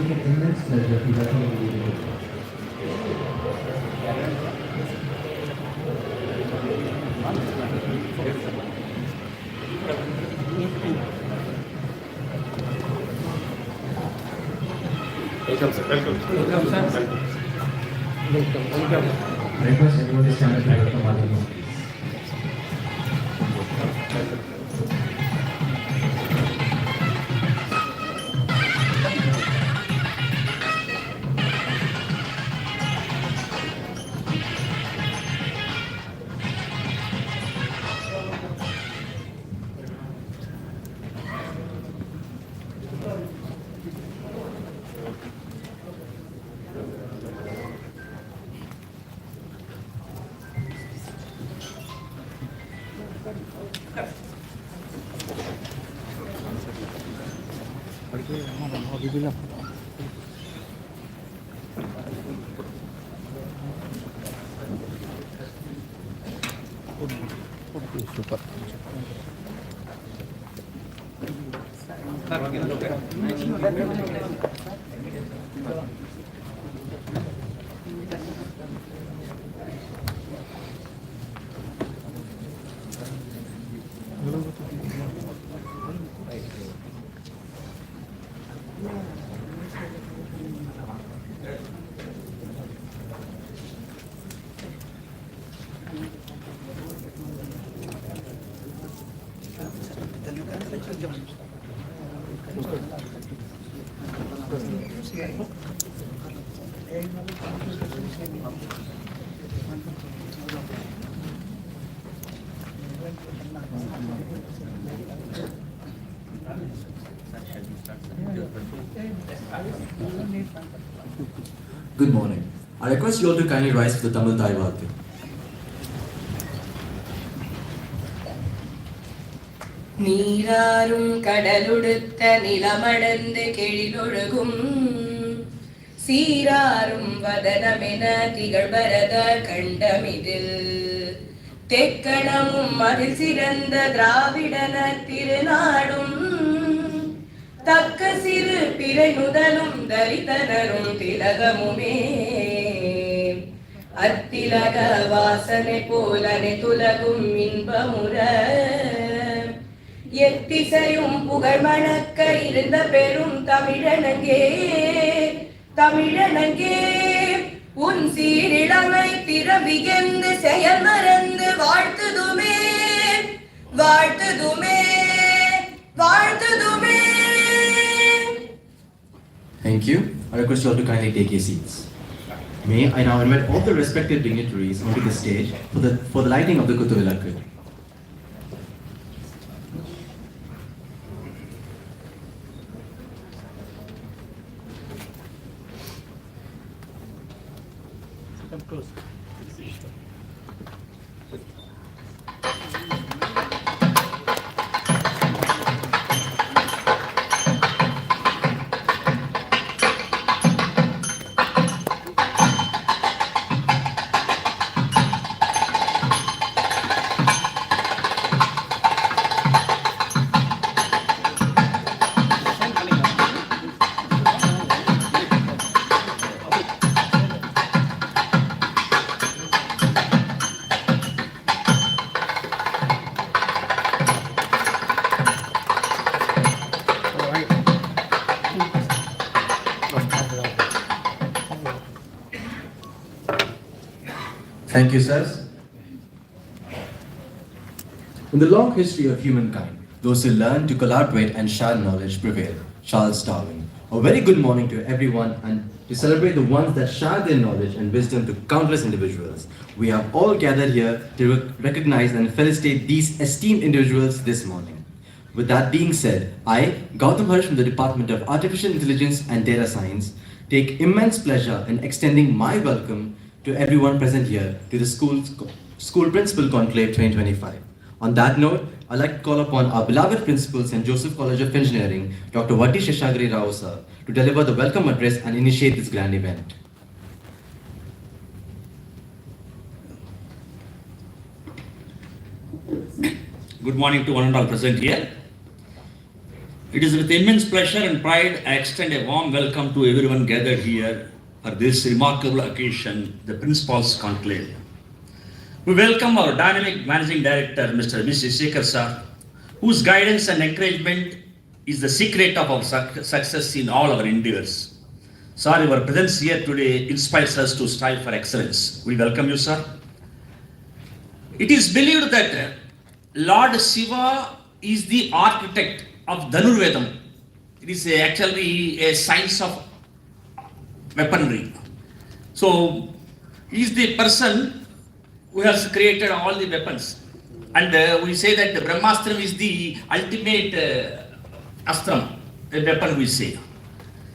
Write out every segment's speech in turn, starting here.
me an immense pleasure to welcome you today. Welcome, sir. Welcome. Welcome, sir. Welcome. I request everyone to stand up to welcome our team. Super. Good morning. I request you all to kindly rise for the Tamil Thai Vartha. நீராறும் கடலுடுத்த நிலமடந்து கெழிலொழுகும் சீராறும் வதனமென திகழ்பரத கண்டமிதில் தெக்கணமும் அதில் சிறந்த திராவிடன திருநாடும் தக்க சிறு பிறை முதலும் தரித்தனரும் திலகமுமே அத்திலக வாசனை போலனை துலகும் இன்பமுற எத்திசையும் புகழ் மணக்க இருந்த பெரும் தமிழனங்கே தமிழனங்கே உன் சீரிழமை திறவியந்து செயல் மறந்து வாழ்த்துதுமே வாழ்த்துதுமே வாழ்த்துதுமே. Thank you. I request you all to kindly take your seats. May I now invite all the respected dignitaries onto the stage for the lighting of the Kuthuvilakku. Thank you, sirs. In the long history of humankind, those who learn to collaborate and share knowledge prevail. Charles Darwin. A very good morning to everyone, and to celebrate the ones that share their knowledge and wisdom to countless individuals. We have all gathered here to recognize and felicitate these esteemed individuals this morning. With that being said, I, Gautam Harsh from the Department of Artificial Intelligence and Data Science, take immense pleasure in extending my welcome to everyone present here to the School Principal Conclave 2025. On that note, I'd like to call upon our beloved Principal, St. Joseph College of Engineering, Dr. Vati Sheshagiri Rao sir, to deliver the welcome address and initiate this grand event. Good morning to one and all present here. It is with immense pleasure and pride I extend a warm welcome to everyone gathered here for this remarkable occasion, the Principal's Conclave. We welcome our dynamic Managing Director, Mr. V.C. Sekhar sir, whose guidance and encouragement is the secret of our success in all our endeavors. Sir, your presence here today inspires us to strive for excellence. We welcome you, sir. It is believed that Lord Shiva is the architect of Dhanurvedam. It is actually a science of weaponry. So, he is the person who has created all the weapons. And we say that the Brahmastram is the ultimate astram, a weapon we say.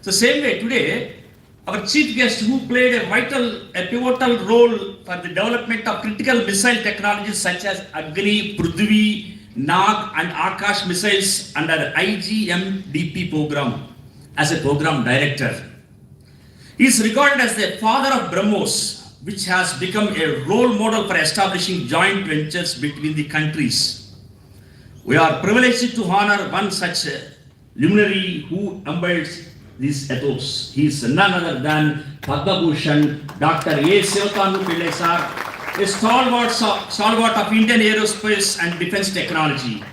So same way today, our chief guest who played a pivotal role for the development of critical missile technologies such as Agni, Prithvi, Nag and Akash missiles under IGMDP program as a program director. He is regarded as the father of BrahMos, which has become a role model for establishing joint ventures between the countries. We are privileged to honor one such luminary who embodies this ethos. He is none other than Padma Bhushan, Dr. A. Sivatanu Pillai sir, a stalwart of Indian aerospace and defense technology.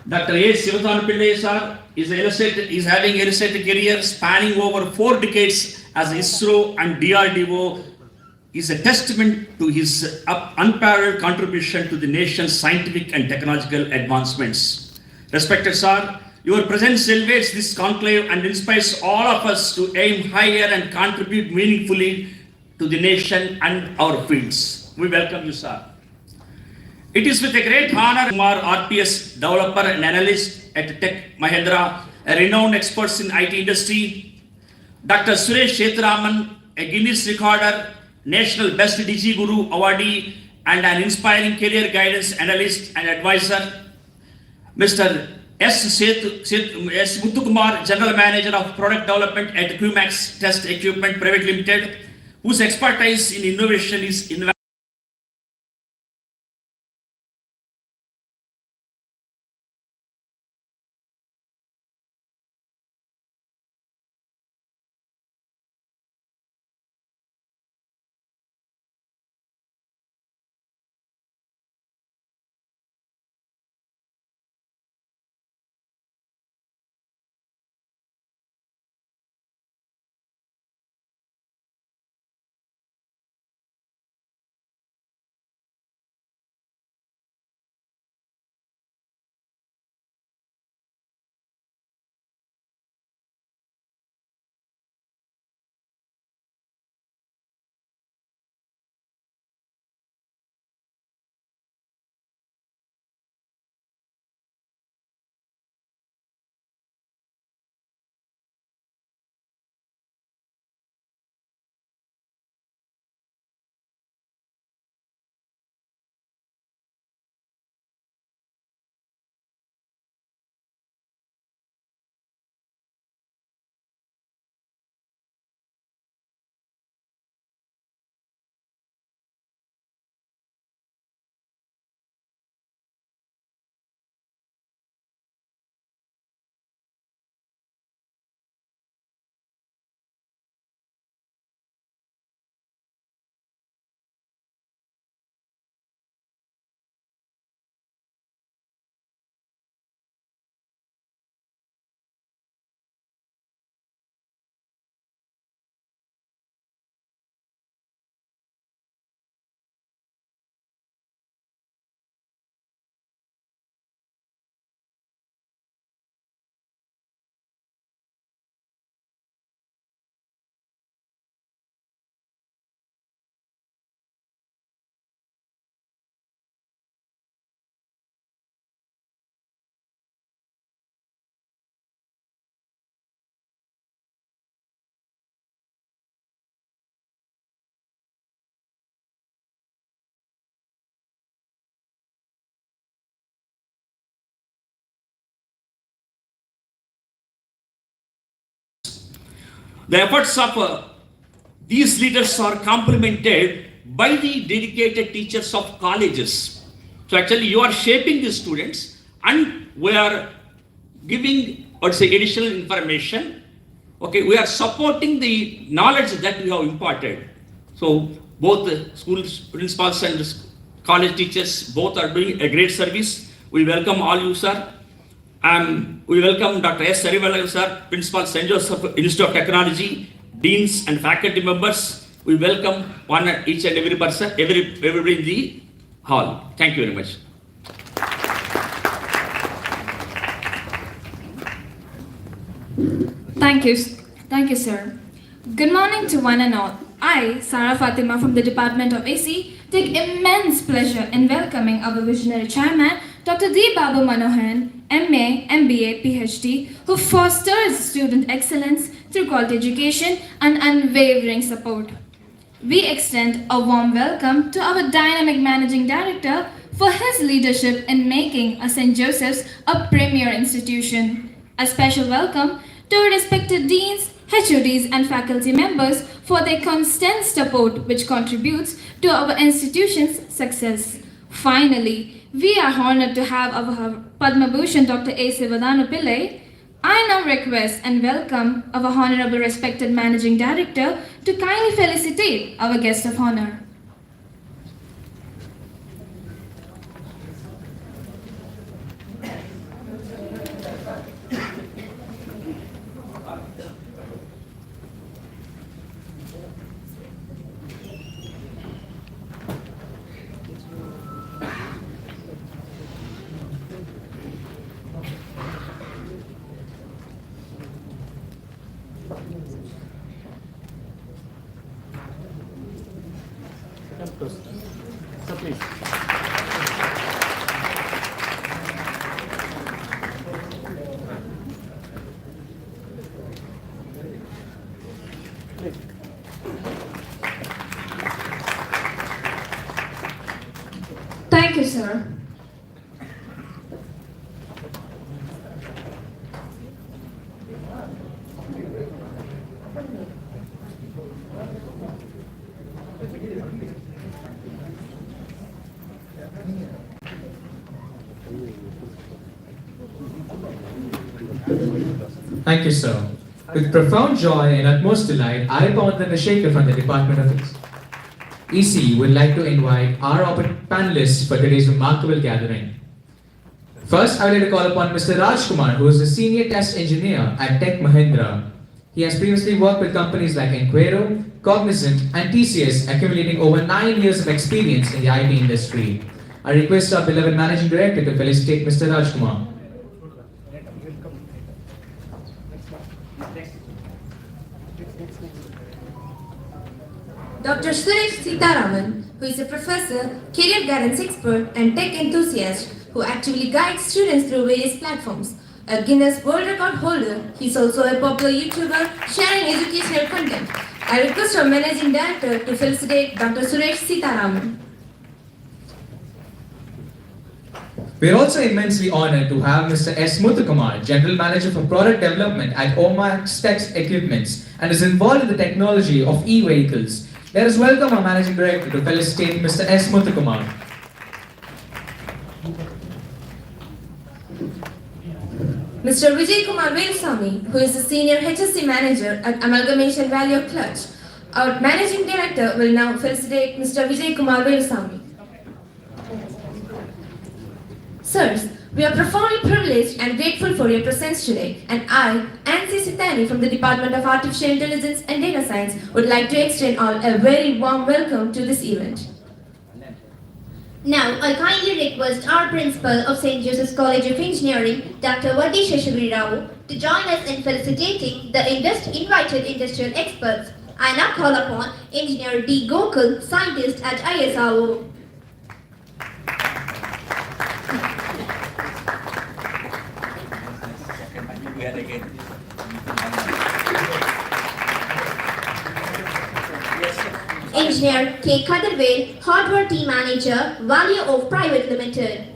Dr. A. Sivatanu Pillai sir is having illustrated career spanning over 4 decades as ISRO and DRDO is a testament to his unparalleled contribution to the nation's scientific and technological advancements. Respected sir, your presence elevates this conclave and inspires all of us to aim higher and contribute meaningfully to the nation and our fields. We welcome you, sir. It is with a great honor, Kumar, RPS developer and analyst at Tech Mahindra, a renowned expert in IT industry, Dr. Suresh Shetaraman, a Guinness recorder, National Best Digi Guru awardee, and an inspiring career guidance analyst and advisor, Mr. S. Muthukumar, General Manager of Product Development at QMax Test Equipment Private Limited, whose expertise in innovation is invaluable. The efforts of these leaders are complemented by the dedicated teachers of colleges. So actually you are shaping the students and we are giving or say additional information. Okay, we are supporting the knowledge that we have imparted. So both the school principals and college teachers both are doing a great service. We welcome all you, sir. We welcome Dr. S. Sarivalan, sir, Principal St. Joseph Institute of Technology, deans and faculty members. We welcome each and every person, everybody in the hall. Thank you very much. Thank you, sir. Good morning to one and all. I, Sarah Fatima from the Department of AC, take immense pleasure in welcoming our visionary chairman, Dr. D. Babu Manoharan, MA, MBA, PhD, who fosters student excellence through quality education and unwavering support. We extend a warm welcome to our dynamic managing director for his leadership in making St. Joseph's a premier institution. A special welcome to our respected deans, HODs and faculty members for their constant support which contributes to our institution's success. Finally, we are honored to have our Padma Bhushan Dr. A. Sivadanu Pillai. I now request and welcome our Honorable Respected Managing Director to kindly felicitate our guest of honor. Sir, please. Thank you, sir. Thank you, sir. With profound joy and utmost delight, I, Pawan Shaker from the Department of EC would like to invite our panelists for today's remarkable gathering. First, I would like to call upon Mr. Rajkumar, who is a senior test engineer at Tech Mahindra. He has previously worked with companies like Enquero, Cognizant, and TCS, accumulating over 9 years of experience in the IT industry. I request our beloved Managing Director to felicitate Mr. Rajkumar. Dr. Suresh Sitaraman, who is a professor, career guidance expert, and tech enthusiast who actively guides students through various platforms. A Guinness World Record holder, he is also a popular YouTuber sharing educational content. I request our Managing Director to felicitate Dr. Suresh Sitaraman. We are also immensely honored to have Mr. S. Muthukumar, General Manager for Product Development at Omax Tech Equipments, and is involved in the technology of e-vehicles. Let us welcome our Managing Director to felicitate Mr. S. Muthukumar. Mr. Vijay Kumar Velusamy, who is the Senior HSC Manager at Amalgamation Value Clutch. Our Managing Director will now felicitate Mr. Vijay Kumar Velusamy. Sirs, we are profoundly privileged and grateful for your presence today, and I, Nancy Sitani from the Department of Artificial Intelligence and Data Science, would like to extend all a very warm welcome to this event. Now, I kindly request our Principal of St. Joseph's College of Engineering, Dr. Vadi Sheshagiri Rao, to join us in felicitating the invited industrial experts. I now call upon Engineer D. Gokul, scientist at ISRO. Engineer K. Kadarvel, Hardware Team Manager, Value of Private Limited.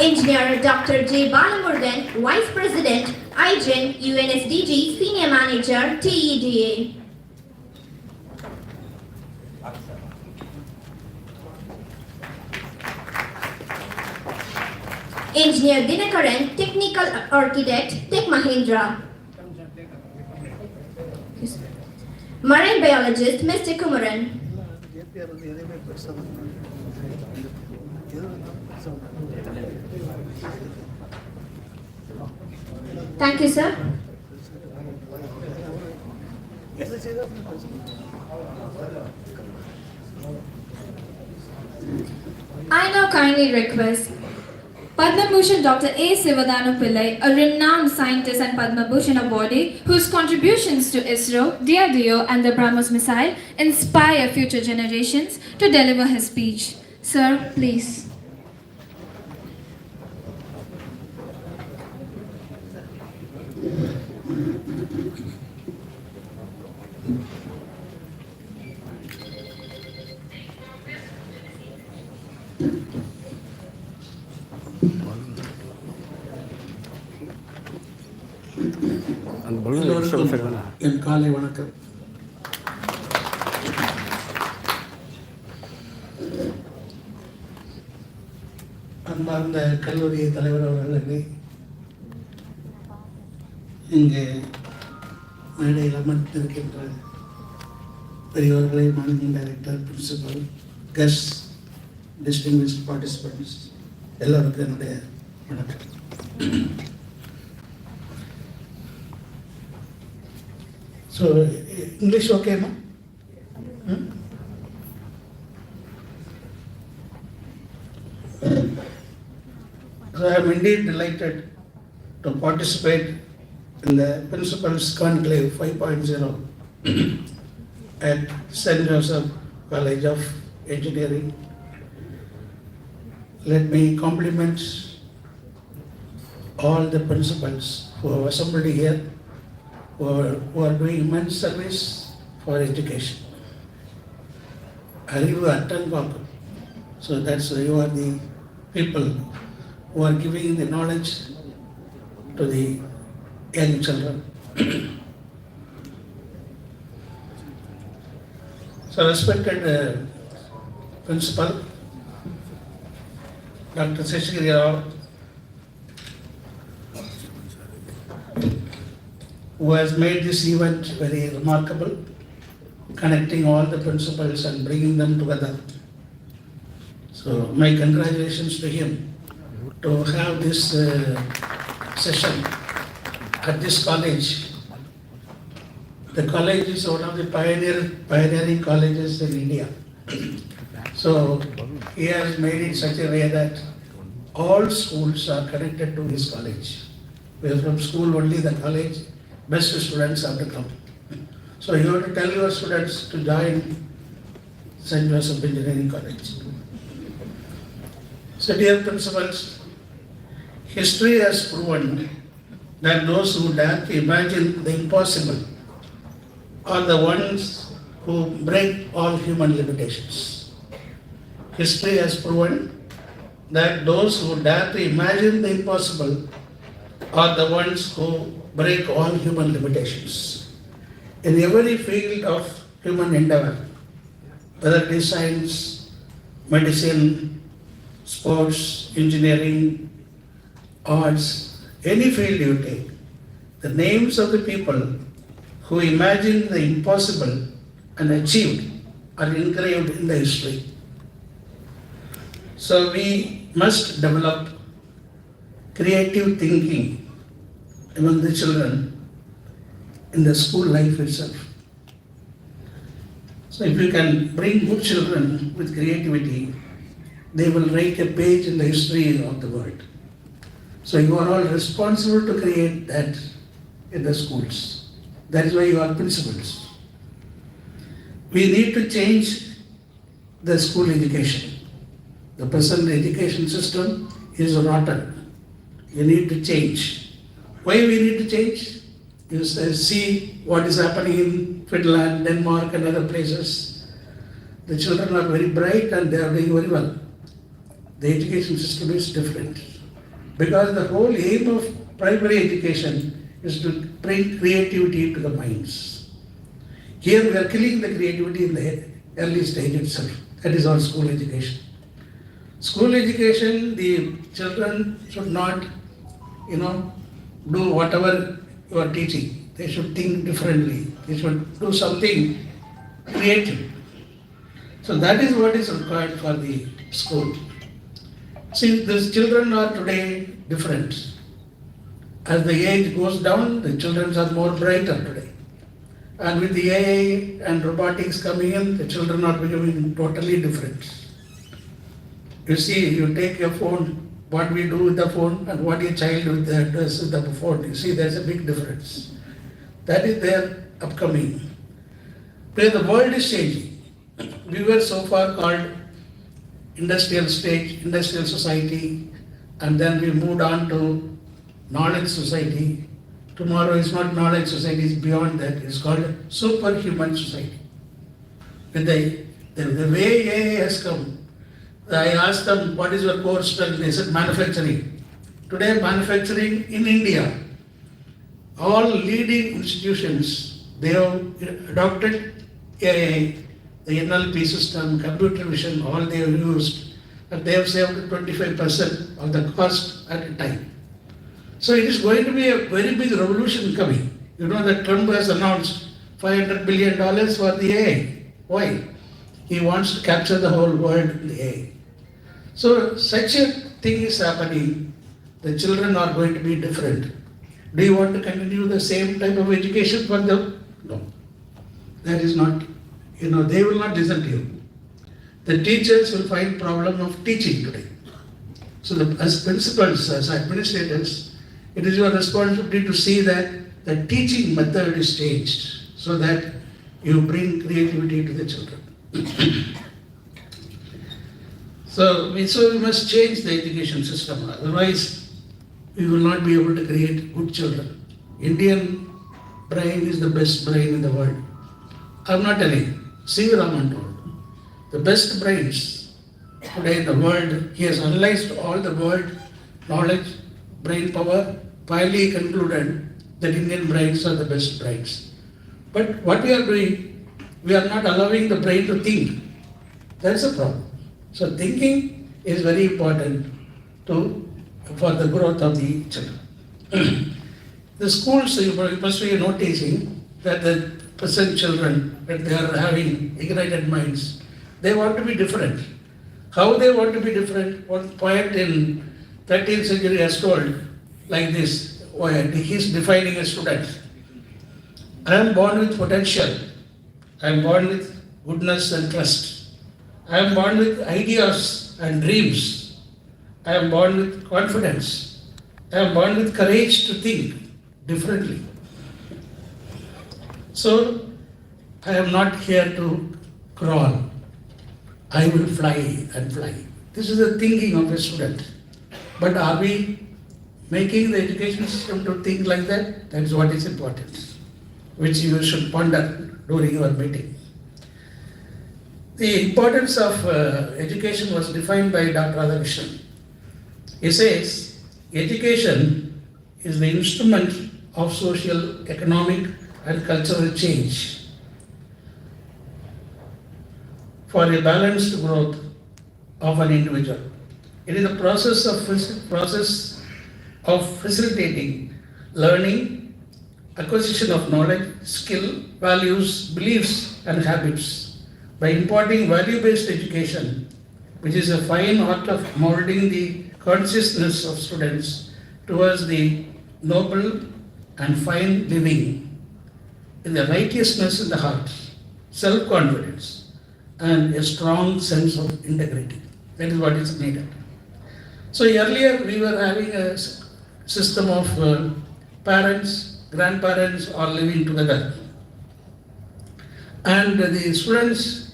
Engineer Dr. J. Balamurgan, Vice President, IGEN, UNSDG, Senior Manager, TEDA. Engineer Dinakaran, Technical Architect, Tech Mahindra. Marine Biologist, Mr. Kumaran. Thank you, sir. I now kindly request Padma Bhushan Dr. A. Sivadanu Pillai, a renowned scientist and Padma Bhushan awardee whose contributions to ISRO, DRDO and the BrahMos missile inspire future generations, to deliver his speech. Sir, please. அந்த balloon எல்லோருக்கும் என் காலை வணக்கம். அன்பார்ந்த கல்லூரி தலைவர் அவர்களே, இங்கே மேடையில் அமர்ந்திருக்கின்ற பெரியவர்களே, managing director, principal, guest, distinguished participants, எல்லோருக்கும் என்னுடைய வணக்கம். So, English okay, ma? So, I am indeed delighted to participate in the Principal's Conclave 5.0 at St. Joseph College of Engineering. Let me compliment all the principals who have assembled here, who are doing immense service for education. Arivu Attan Papu. So that's you are the people who are giving the knowledge to the young children. So respected principal, Dr. Seshagiri Rao, who has made this event very remarkable, connecting all the principals and bringing them together. So my congratulations to him to have this session at this college. The college is one of the pioneering colleges in India. So he has made it such a way that all schools are connected to this college. Where from school only the college, best students have to come. So you have to tell your students to join St. Joseph Engineering College. So dear principals, history has proven that those who dare to imagine the impossible are the ones who break all human limitations. History has proven that those who dare to imagine the impossible are the ones who break all human limitations. In every field of human endeavor, whether it is science, medicine, sports, engineering, arts, any field you take, the names of the people who imagined the impossible and achieved are engraved in the history. So we must develop creative thinking among the children in the school life itself. So if you can bring good children with creativity, they will write a page in the history of the world. So you are all responsible to create that in the schools. That is why you are principals. We need to change the school education. The present education system is rotten. You need to change. Why we need to change? You see what is happening in Finland, Denmark and other places. The children are very bright and they are doing very well. The education system is different. Because the whole aim of primary education is to bring creativity to the minds. Here we are killing the creativity in the early stage itself. That is our school education. School education, the children should not, do whatever you are teaching. They should think differently. They should do something creative. So that is what is required for the school. See, these children are today different. As the age goes down, the children are more brighter today. And with the AI and robotics coming in, the children are becoming totally different. You see, you take your phone, what we do with the phone and what your child does with the phone. You see, there's a big difference. That is their upcoming. Where the world is changing. We were so far called industrial stage, industrial society, and then we moved on to knowledge society. Tomorrow is not knowledge society, it's beyond that. It's called superhuman society. With the way AI has come, I asked them, what is your core strength? They said manufacturing. Today, manufacturing in India, all leading institutions, they have adopted AI, the NLP system, computer vision, all they have used, and they have saved 25% of the cost at a time. So it is going to be a very big revolution coming. You know that Trump has announced $500 billion for the AI. Why? He wants to capture the whole world in the AI. So such a thing is happening. The children are going to be different. Do you want to continue the same type of education for them? No. That is not, they will not listen to you. The teachers will find problem of teaching today. So as principals, as administrators, it is your responsibility to see that the teaching method is changed so that you bring creativity to the children. So we must change the education system, otherwise we will not be able to create good children. Indian brain is the best brain in the world. I am not telling. C. Raman told. The best brains today in the world, he has analyzed all the world knowledge, brain power, finally concluded that Indian brains are the best brains. But what we are doing, we are not allowing the brain to think. That's a problem. So thinking is very important for the growth of the children. The schools, you must be noticing that the present children, that they are having ignited minds, they want to be different. How they want to be different? One poet in 13th century has told like this, he's defining a student. I am born with potential. I am born with goodness and trust. I am born with ideas and dreams. I am born with confidence. I am born with courage to think differently. So, I am not here to crawl. I will fly and fly. This is the thinking of a student. But are we making the education system to think like that? That is what is important, which you should ponder during your meeting. The importance of education was defined by Dr. Radhakrishnan. He says, education is the instrument of social, economic and cultural change for a balanced growth of an individual. It is a process of facilitating learning, acquisition of knowledge, skill, values, beliefs and habits. By imparting value-based education, which is a fine art of molding the consciousness of students towards the noble and fine living, in the righteousness in the heart, self-confidence, and a strong sense of integrity. That is what is needed. So earlier we were having a system of parents, grandparents all living together. And the students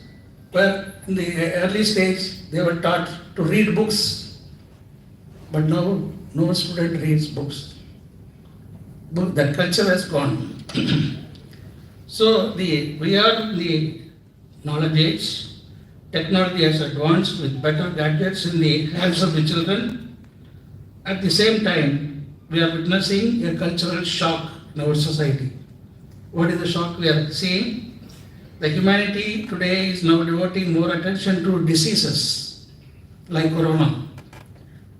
were in the early stage, they were taught to read books. But now no student reads books. That culture has gone. So we are in the knowledge age. Technology has advanced with better gadgets in the hands of the children. At the same time, we are witnessing a cultural shock in our society. What is the shock we are seeing? The humanity today is now devoting more attention to diseases like corona.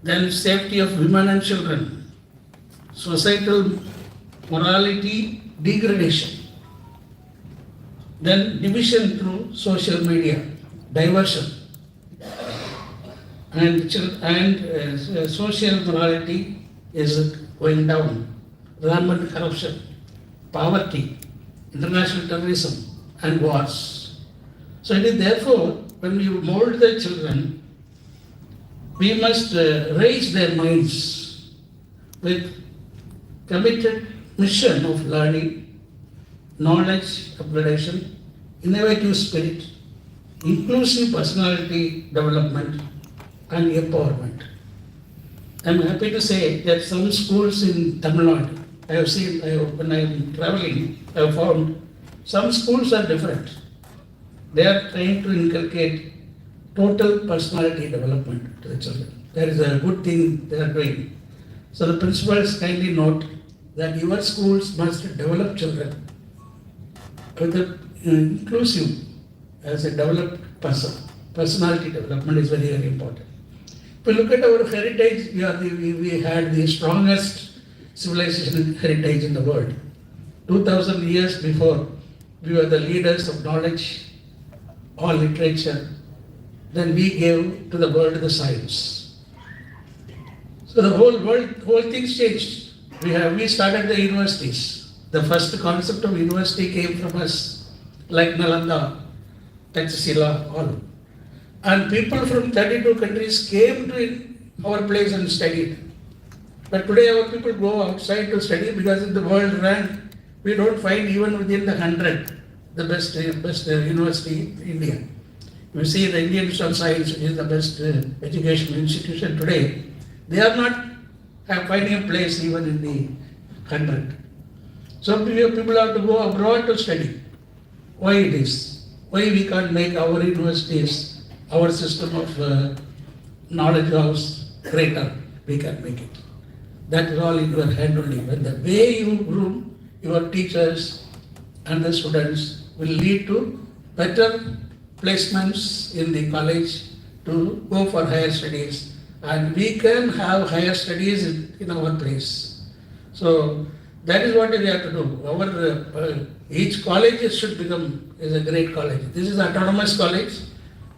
Then safety of women and children, societal morality degradation, then division through social media, diversion, and social morality is going down, rampant corruption, poverty, international terrorism, and wars. So it is therefore, when we mold the children, we must raise their minds with committed mission of learning, knowledge upgradation, innovative spirit, inclusive personality development, and empowerment. I am happy to say that some schools in Tamil Nadu, I have seen, when I am traveling, I have found some schools are different. They are trying to inculcate total personality development to the children. That is a good thing they are doing. So the principals kindly note that your schools must develop children with a inclusive as a developed person. Personality development is very, very important. If we look at our heritage, we had the strongest civilization heritage in the world. 2000 years before, we were the leaders of knowledge, all literature. Then we gave to the world the science. So the whole thing's changed. We started the universities. The first concept of university came from us, like Nalanda, Takshashila, all. And people from 32 countries came to our place and studied. But today our people go outside to study because in the world rank, we don't find even within the 100 the best university in India. You see the Indian Institute of Science, which is the best educational institution today, they are not finding a place even in the 100. So people have to go abroad to study. Why it is? Why we can't make our universities, our system of knowledge house greater? We can make it. That is all in your hand only. When the way you groom your teachers and the students will lead to better placements in the college to go for higher studies, and we can have higher studies in our place. So that is what we have to do. Our each college should become is a great college. This is autonomous college.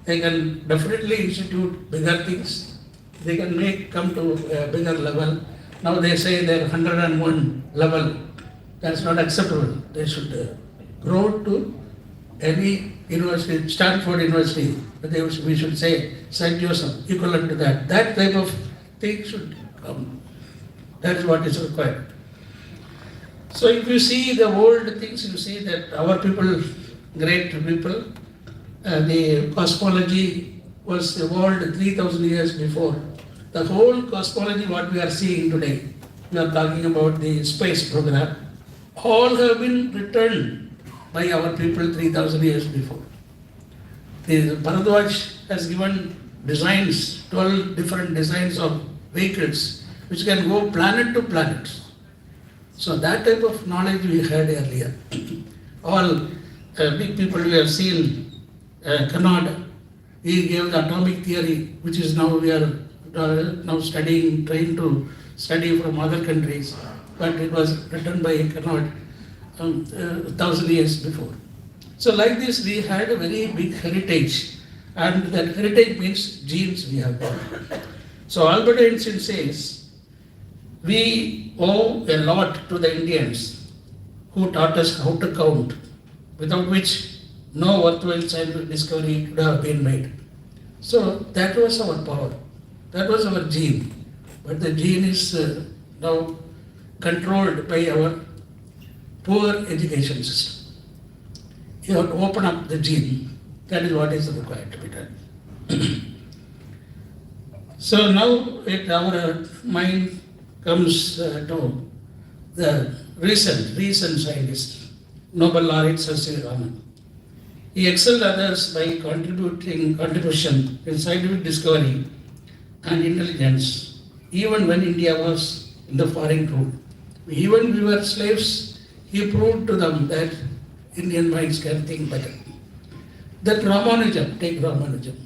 They can definitely institute bigger things. They can come to a bigger level. Now they say they're 101 level. That's not acceptable. They should grow to any university, Stanford University, we should say St. Joseph, equivalent to that. That type of thing should come. That is what is required. So if you see the old things, you see that our people, great people, the cosmology was evolved 3,000 years before. The whole cosmology what we are seeing today, we are talking about the space program, all have been written by our people 3,000 years before. The Bharadwaj has given designs, 12 different designs of vehicles which can go planet to planet. So that type of knowledge we had earlier. All big people we have seen, Canada, he gave the atomic theory, which is now we are now studying, trying to study from other countries, but it was written by Canada 1,000 years before. So like this, we had a very big heritage, and that heritage means genes we have got. So Albert Einstein says, we owe a lot to the Indians who taught us how to count, without which no worthwhile scientific discovery could have been made. So that was our power, that was our gene. But the gene is now controlled by our poor education system. You have to open up the gene. That is what is required to be done. So now our mind comes to the recent scientist, Nobel laureate Sir C. Raman. He excelled others by contribution in scientific discovery and intelligence, even when India was in the foreign rule. Even we were slaves, he proved to them that Indian minds can think better. That Ramanujam, take Ramanujam.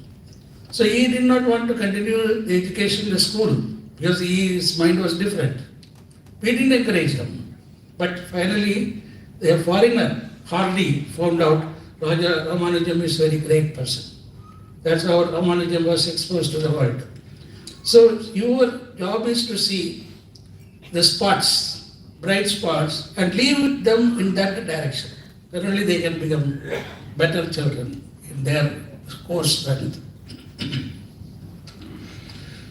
So he did not want to continue the education in the school because his mind was different. We didn't encourage him. But finally, a foreigner, Hardy, found out Raja Ramanujam is a very great person. That's how Ramanujam was exposed to the world. So your job is to see the spots, bright spots, and leave them in that direction. Then only they can become better children in their core strength.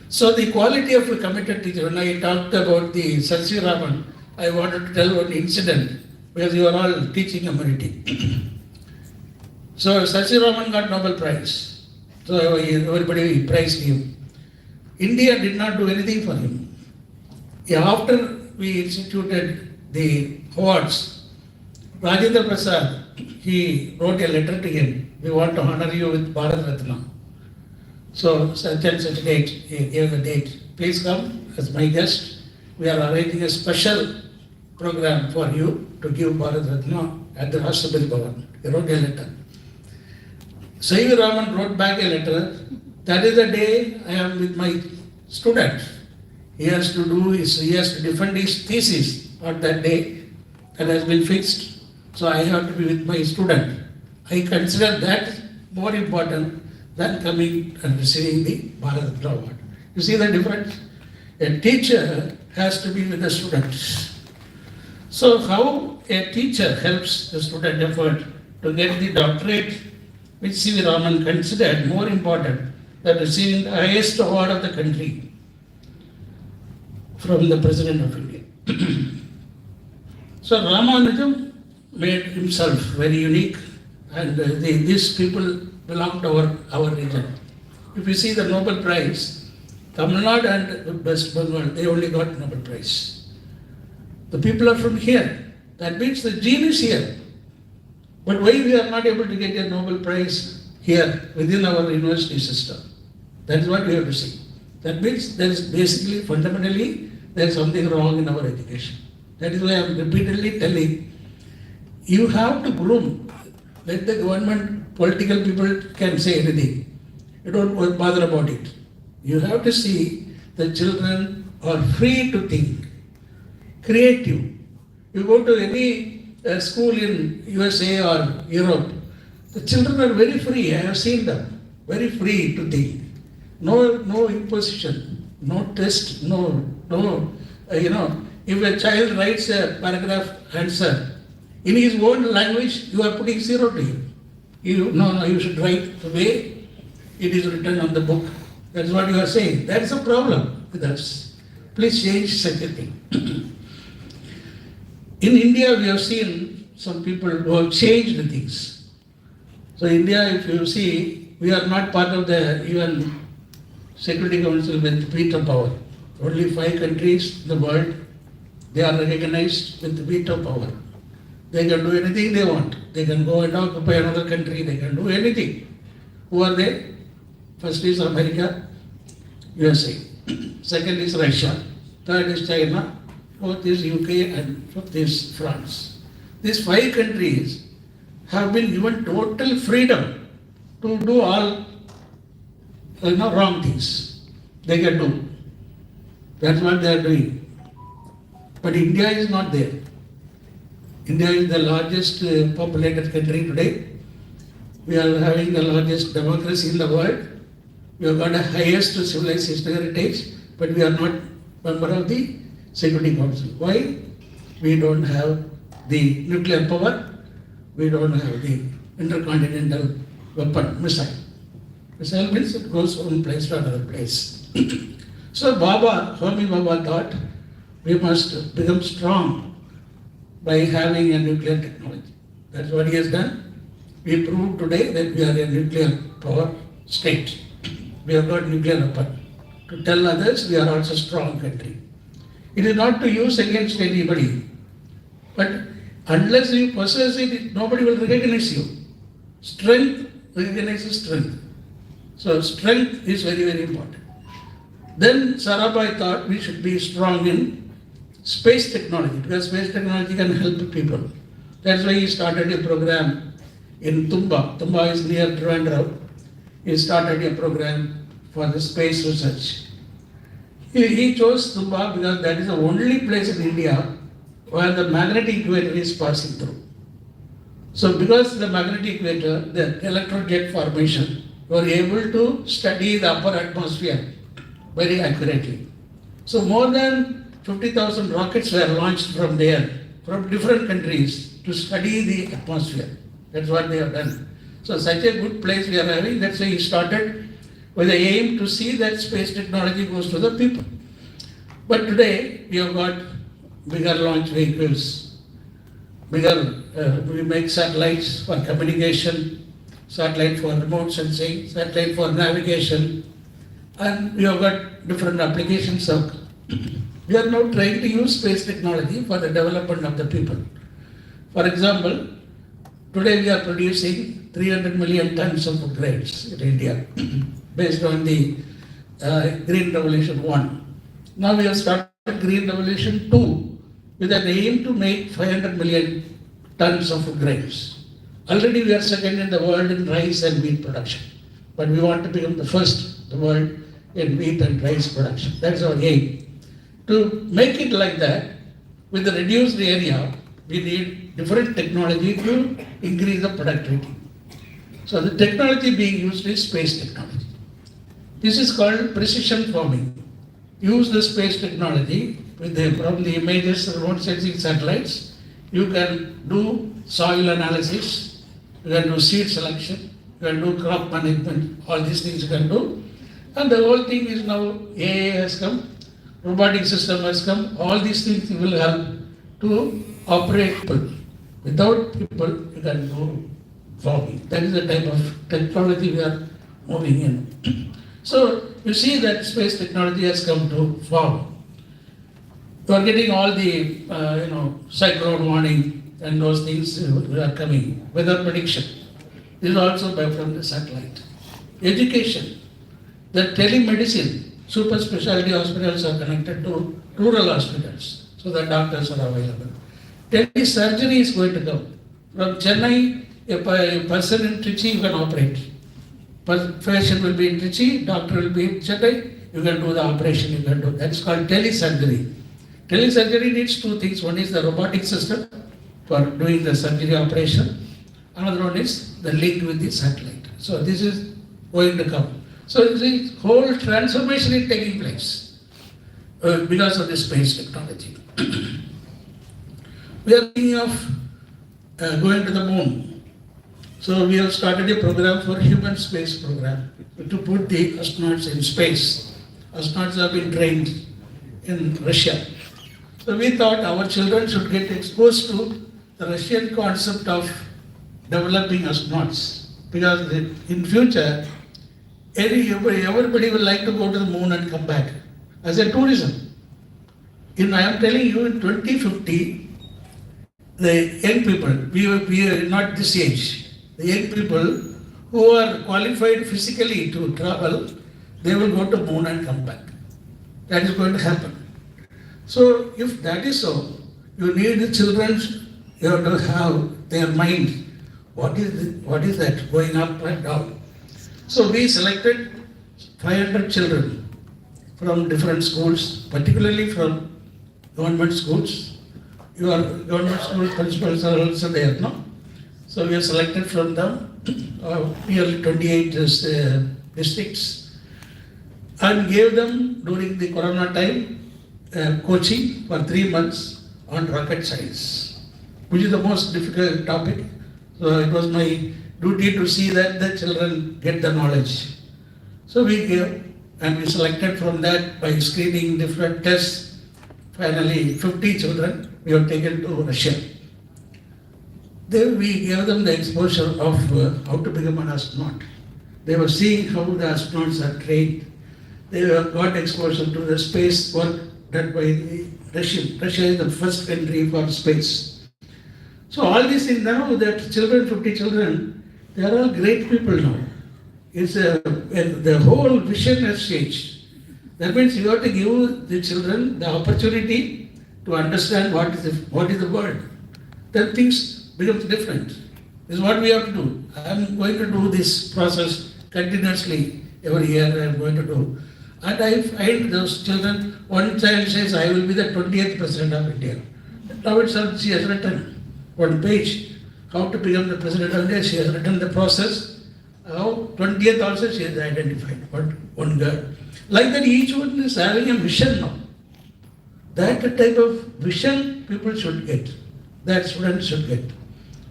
So the quality of a committed teacher, when I talked about the Sansi Raman, I wanted to tell one incident because you are all teaching amenity. So Sansi Raman got Nobel Prize. So everybody praised him. India did not do anything for him. After we instituted the awards, Rajendra Prasad, he wrote a letter to him. We want to honor you with Bharat Ratna. So such and such date, he gave the date. Please come as my guest. We are arranging a special program for you to give Bharat Ratna at the Rashtrapati Bhavan. He wrote a letter. C.V. Raman wrote back a letter. That is the day I am with my student. He has to defend his thesis on that day. That has been fixed. So I have to be with my student. I consider that more important than coming and receiving the Bharat Ratna award. You see the difference? A teacher has to be with the students. So how a teacher helps the student effort to get the doctorate, which C.V. Raman considered more important than receiving the highest award of the country from the President of India. So Ramanujam made himself very unique, and these people belong to our region. If you see the Nobel Prize, Tamil Nadu and West Bengal, they only got Nobel Prize. The people are from here. That means the gene is here. But why we are not able to get a Nobel Prize here within our university system? That is what we have to see. That means there is basically, fundamentally, there is something wrong in our education. That is why I am repeatedly telling, you have to groom. Let the government, political people can say anything. You don't bother about it. You have to see the children are free to think, creative. You go to any school in USA or Europe, the children are very free. I have seen them, very free to think. No imposition, no test, if a child writes a paragraph answer in his own language, you are putting 0 to him. You should write the way it is written on the book. That's what you are saying. That is a problem with us. Please change such a thing. In India, we have seen some people who have changed things. So India, if you see, we are not part of the UN Security Council with veto power. Only 5 countries in the world, they are recognized with veto power. They can do anything they want. They can go and occupy another country. They can do anything. Who are they? First is America, USA. Second is Russia. Third is China. Fourth is UK and fifth is France. These 5 countries have been given total freedom to do all wrong things. They can do. That's what they are doing. But India is not there. India is the largest populated country today. We are having the largest democracy in the world. We have got the highest civilized heritage, but we are not member of the Security Council. Why? We don't have the nuclear power. We don't have the intercontinental weapon missile. Missile means it goes from one place to another place. So Homi Baba thought we must become strong by having a nuclear technology. That's what he has done. We proved today that we are a nuclear power state. We have got nuclear weapon. To tell others we are also a strong country. It is not to use against anybody. But unless you possess it, nobody will recognize you. Strength recognizes strength. So strength is very, very important. Then Sarabhai thought we should be strong in space technology, because space technology can help people. That's why he started a program in Tumba. Tumba is near Trivandrum. he started a program for the space research. He chose Tumba because that is the only place in India where the magnetic equator is passing through. So because the magnetic equator, the electrojet formation, were able to study the upper atmosphere very accurately. So more than 50,000 rockets were launched from there, from different countries to study the atmosphere. That's what they have done. So such a good place we are having, that's why he started with the aim to see that space technology goes to the people. But today we have got bigger launch vehicles, we make satellites for communication, satellite for remote sensing, satellite for navigation, and we have got different applications of. We are now trying to use space technology for the development of the people. For example, today we are producing 300 million tons of food grains in India based on the Green Revolution 1. Now we have started Green Revolution 2 with an aim to make 500 million tons of food grains. Already we are second in the world in rice and wheat production, but we want to become the first in the world in wheat and rice production. That's our aim. To make it like that, with the reduced area, we need different technology to increase the productivity. So the technology being used is space technology. This is called precision farming. Use the space technology from the images, remote sensing satellites. You can do soil analysis, you can do seed selection, you can do crop management, all these things you can do. And the whole thing is now AI has come, robotic system has come, all these things will help to operate people. Without people, you can do farming. That is the type of technology we are moving in. So you see that space technology has come to farm. You are getting all the cyclone warning and those things are coming. Weather prediction is also from the satellite. Education, the telemedicine, super specialty hospitals are connected to rural hospitals, so that doctors are available. Telesurgery is going to come. From Chennai, a person in Trichy you can operate. Patient will be in Trichy, doctor will be in Chennai, you can do the operation, you can do. That's called telesurgery. Telesurgery needs two things. One is the robotic system for doing the surgery operation. Another one is the link with the satellite. So this is going to come. So the whole transformation is taking place because of the space technology. We are thinking of going to the moon. So we have started a program for human space program to put the astronauts in space. Astronauts have been trained in Russia. So we thought our children should get exposed to the Russian concept of developing astronauts, because in future everybody will like to go to the moon and come back as a tourism. I am telling you, in 2050, the young people, we are not this age, the young people who are qualified physically to travel, they will go to moon and come back. That is going to happen. So if that is so, you need the children, you have to have their mind. What is that going up and down? So we selected 500 children from different schools, particularly from government schools. Your government school principals are also there, no? So we have selected from them nearly 28 districts and gave them during the corona time coaching for 3 months on rocket science, which is the most difficult topic. So it was my duty to see that the children get the knowledge. So we gave, and we selected from that by screening different tests. Finally, 50 children we have taken to Russia. Then we gave them the exposure of how to become an astronaut. They were seeing how the astronauts are trained. They have got exposure to the space work done by the Russian. Russia is the first country for space. So all these things now, that children, 50 children, they are all great people now. The whole vision has changed. That means you have to give the children the opportunity to understand what is the world. Then things become different. This is what we have to do. I am going to do this process continuously every year I am going to do. And I find those children, one child says, I will be the 20th President of India. Now itself she has written one page, how to become the President of India. She has written the process. How 20th also she has identified one girl. Like that, each one is having a mission now. That type of vision people should get, that students should get.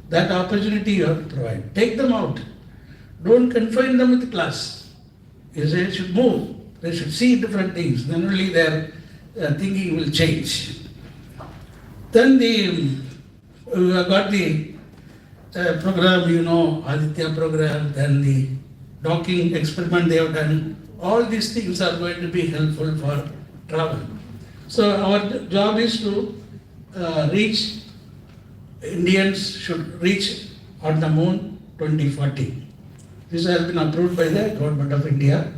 That opportunity you have to provide. Take them out. Don't confine them with the class. They should move. They should see different things. Then only their thinking will change. Then we have got the program, Aditya program, then the docking experiment they have done. All these things are going to be helpful for travel. So our job is to reach, Indians should reach on the moon 2040. This has been approved by the Government of India.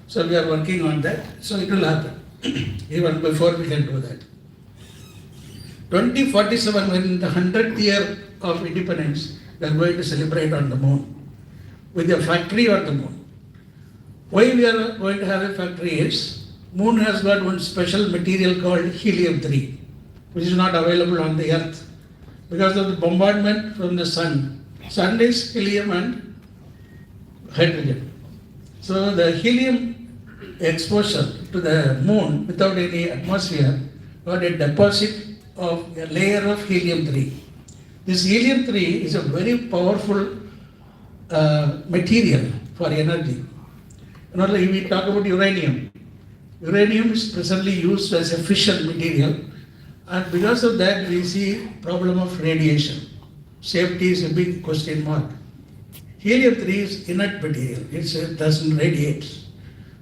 So we are working on that. So it will happen. Even before we can do that. 2047, when the 100th year of independence, we are going to celebrate on the moon with a factory on the moon. Why we are going to have a factory is, moon has got one special material called helium-3, which is not available on the earth because of the bombardment from the sun. Sun is helium and hydrogen. So the helium exposure to the moon without any atmosphere got a deposit of a layer of helium-3. This helium-3 is a very powerful material for energy. If we talk about uranium, uranium is presently used as a fission material, and because of that we see problem of radiation. Safety is a big question mark. Helium-3 is inert material, it doesn't radiate.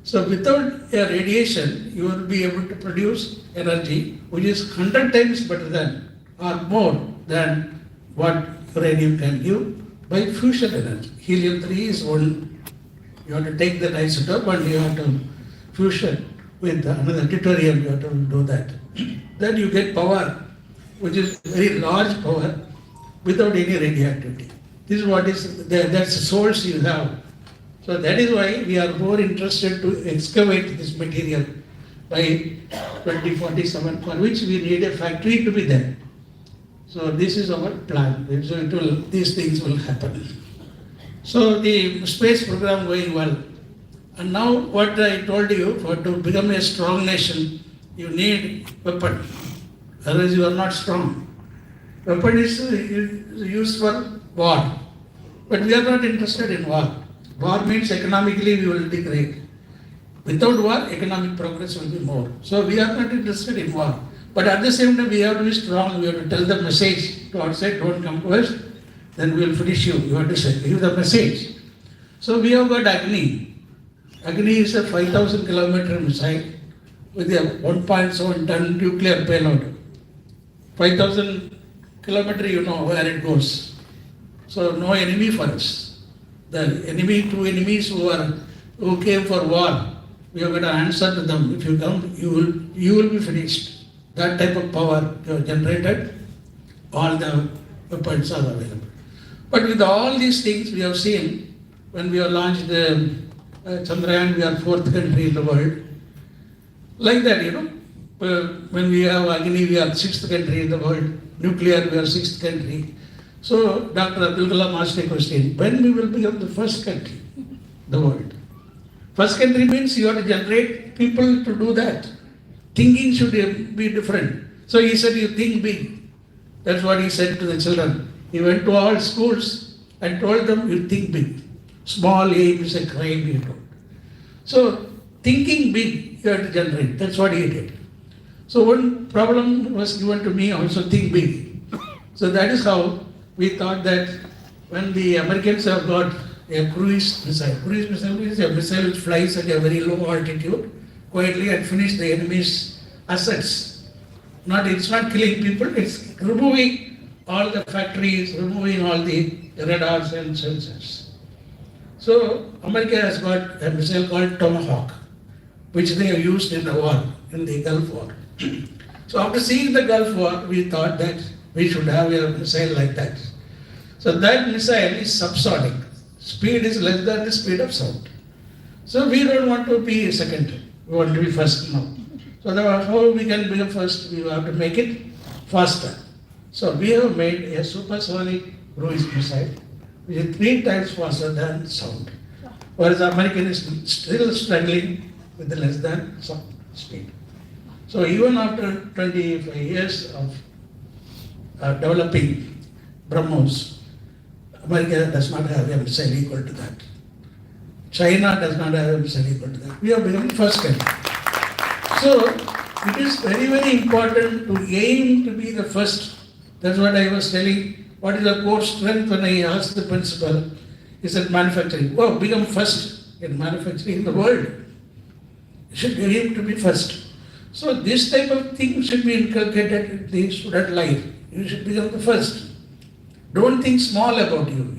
So without a radiation, you will be able to produce energy which is 100 times better than or more than what uranium can give by fusion energy. Helium-3 is one. You have to take that isotope and you have to fusion with another deuterium, you have to do that. Then you get power, which is very large power without any radioactivity. This is what is, that's the source you have. So that is why we are more interested to excavate this material by 2047, for which we need a factory to be there. So this is our plan. So these things will happen. So the space program going well. And now what I told you, to become a strong nation, you need weapon. Otherwise you are not strong. Weapon is used for war. But we are not interested in war. War means economically we will degrade. Without war, economic progress will be more. So we are not interested in war. But at the same time, we have to be strong. We have to tell the message to outside, don't come to us, then we will finish you. You have to say, give the message. So we have got Agni. Agni is a 5,000 kilometer missile with a 1.7 ton nuclear payload. 5,000 kilometer, you know where it goes. So no enemy for us. The enemy, two enemies who came for war, we have got to answer to them. If you come, you will be finished. That type of power you have generated, all the weapons are available. But with all these things we have seen, when we have launched the Chandrayaan, we are 4th country in the world. Like that, when we have Agni, we are 6th country in the world. Nuclear, we are 6th country. So Dr. Abdul Kalam asked a question, when we will become the first country in the world? First country means you have to generate people to do that. Thinking should be different. So he said, you think big. That's what he said to the children. He went to all schools and told them, you think big. Small aim is a crime, he told. So thinking big, you have to generate. That's what he did. So one problem was given to me also, think big. So that is how we thought that when the Americans have got a cruise missile is a missile which flies at a very low altitude, quietly and finish the enemy's assets. It's not killing people, it's removing all the factories, removing all the radars and sensors. So America has got a missile called Tomahawk, which they have used in the war, in the Gulf War. So after seeing the Gulf War, we thought that we should have a missile like that. So that missile is subsonic. Speed is less than the speed of sound. So we don't want to be second. We want to be first now. So how we can become first? We have to make it faster. So we have made a supersonic cruise missile which is 3 times faster than sound. Whereas American is still struggling with the less than sound speed. So even after 25 years of developing BrahMos, America does not have a missile equal to that. China does not have a missile equal to that. We have become the first country. So it is very, very important to aim to be the first. That's what I was telling. What is the core strength when I asked the principal? He said manufacturing. Oh, become first in manufacturing in the world. You should aim to be first. So this type of thing should be inculcated in the student life. You should become the first. Don't think small about you.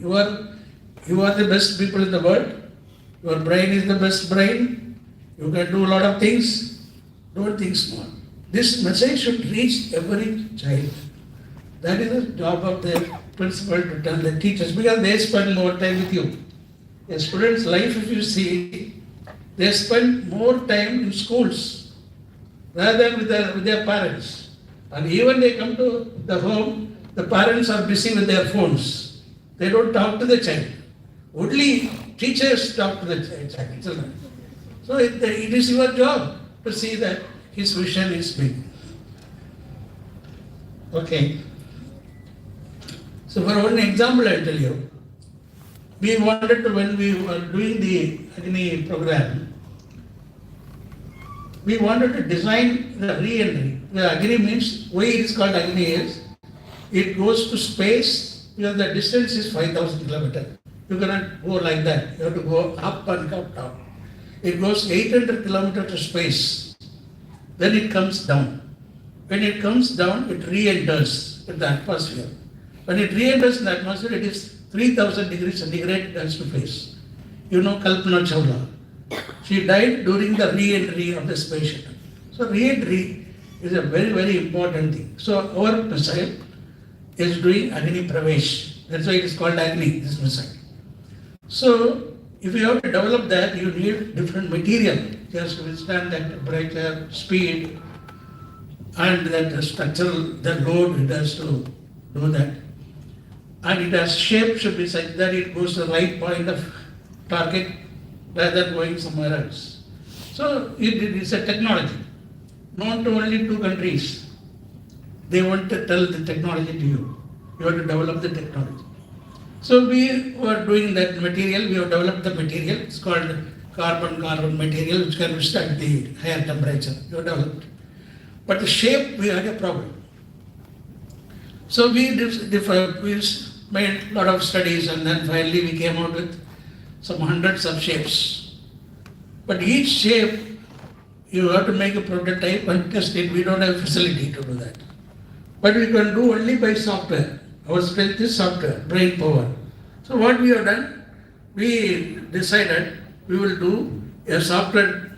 You are the best people in the world. Your brain is the best brain. You can do a lot of things. Don't think small. This message should reach every child. That is the job of the principal to tell the teachers, because they spend more time with you. A student's life, if you see, they spend more time in schools rather than with their parents. And even they come to the home, the parents are busy with their phones. They don't talk to the child. Only teachers talk to the child. So it is your job to see that his vision is big. Okay. So for one example I'll tell you. We wanted to, when we were doing the Agni program, we wanted to design the re-entry. The Agni means, why it is called Agni is, it goes to space because the distance is 5,000 kilometers. You cannot go like that. You have to go up and come down. It goes 800 kilometers to space. Then it comes down. When it comes down, it re-enters in the atmosphere. When it re-enters in the atmosphere, it is 3,000 degrees centigrade it has to face. You know Kalpana Chawla. She died during the re-entry of the space shuttle. So re-entry is a very, very important thing. So our missile is doing Agni Pravesh. That's why it is called Agni, this missile. So if you have to develop that, you need different material. It has to withstand that temperature, speed, and that structural, the load, it has to do that. And it has shape should be such that it goes to the right point of target rather than going somewhere else. So it is a technology known to only 2 countries. They want to tell the technology to you. You have to develop the technology. So we were doing that material. We have developed the material. It's called carbon material, which can withstand the higher temperature. We have developed. But the shape, we had a problem. So we made a lot of studies, and then finally we came out with some hundreds of shapes. But each shape, you have to make a prototype and test it. We don't have facility to do that. But we can do only by software. Our strength is software, brain power. So what we have done, we decided we will do a software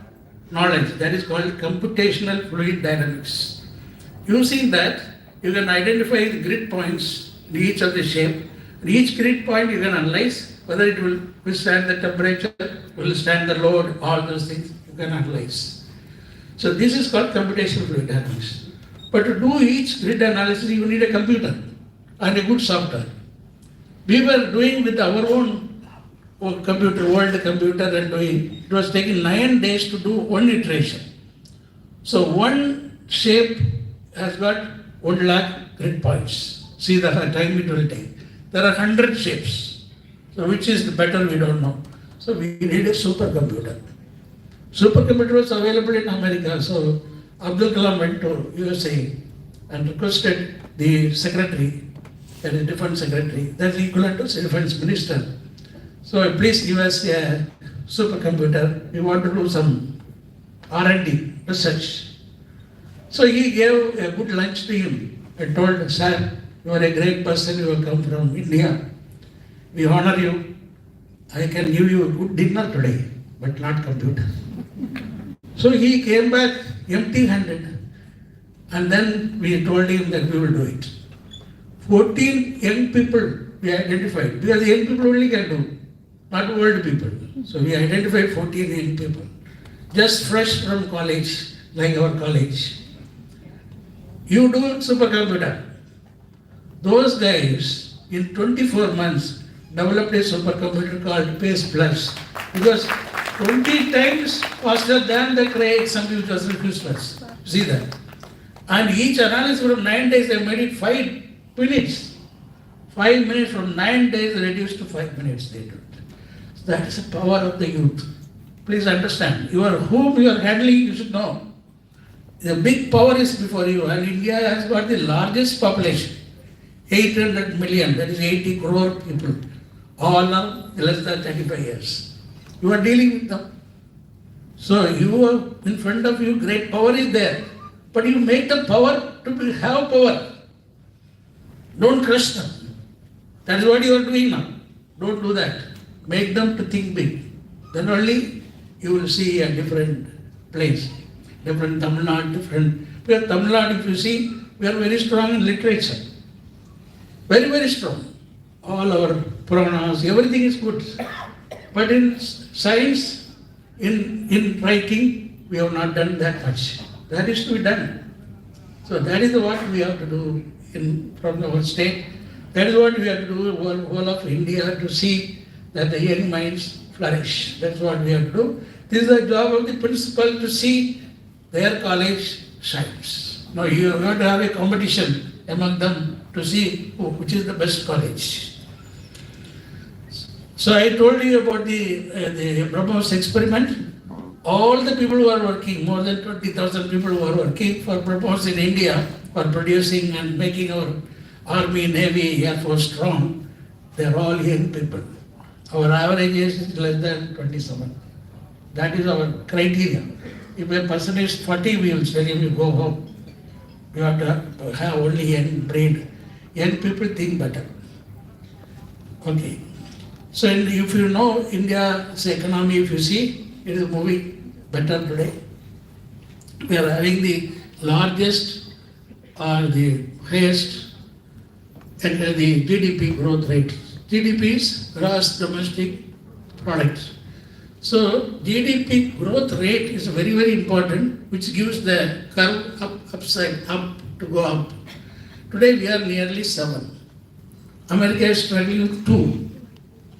knowledge that is called computational fluid dynamics. Using that, you can identify the grid points in each of the shape. In each grid point, you can analyze whether it will withstand the temperature, will withstand the load, all those things you can analyze. So this is called computational fluid dynamics. But to do each grid analysis, you need a computer and a good software. We were doing with our own computer, world computer, and doing, it was taking 9 days to do one iteration. So one shape has got 1 lakh grid points. See the time it will take. There are 100 shapes. So which is the better, we don't know. So we need a supercomputer. Supercomputer was available in America. So Abdul Kalam went to USA and requested the secretary, that is defense secretary, that's equivalent to defense minister. So please give us a supercomputer. We want to do some R&D, research. So he gave a good lunch to him and told, sir, you are a great person, you have come from India. We honor you. I can give you a good dinner today, but not computer. So he came back empty-handed, and then we told him that we will do it. 14 young people we identified, because the young people only can do. not old people. So we identified 14 young people, just fresh from college, like our college. You do supercomputer. Those guys in 24 months developed a supercomputer called Pace Plus because 20 times faster than the Cray some which was useless. See that? And each analysis from 9 days they made it 5 minutes. 5 minutes from 9 days reduced to 5 minutes they do it. So that is the power of the youth. Please understand. Whom you are handling, you should know. The big power is before you, and India has got the largest population, 800 million, that is 80 crore people. All are less than 35 years. You are dealing with them. So you are in front of you, great power is there. But you make the power to have power. Don't crush them. That is what you are doing now. Don't do that. Make them to think big. Then only you will see a different place. Different Tamil Nadu, different. We are Tamil Nadu, if you see, we are very strong in literature. Very, very strong. All our pronouns, everything is good. But in science, in writing, we have not done that much. That is to be done. So that is what we have to do from our state. That is what we have to do whole of India to see that the young minds flourish. That's what we have to do. This is the job of the principal to see their college shines. Now you are going to have a competition among them to see which is the best college. So I told you about the BrahMos experiment. All the people who are working, more than 20,000 people who are working for BrahMos in India, for producing and making our Army, Navy, Air Force strong, they are all young people. Our average age is less than 27. That is our criteria. If a person is 40, we will tell him you go home. You have to have only young brain. Young people think better. Okay. So if you know India's economy, if you see, it is moving better today. We are having the largest or the highest the GDP growth rate. GDP is gross domestic product. So GDP growth rate is very, very important, which gives the curve up to go up. Today we are nearly 7. America is struggling with 2.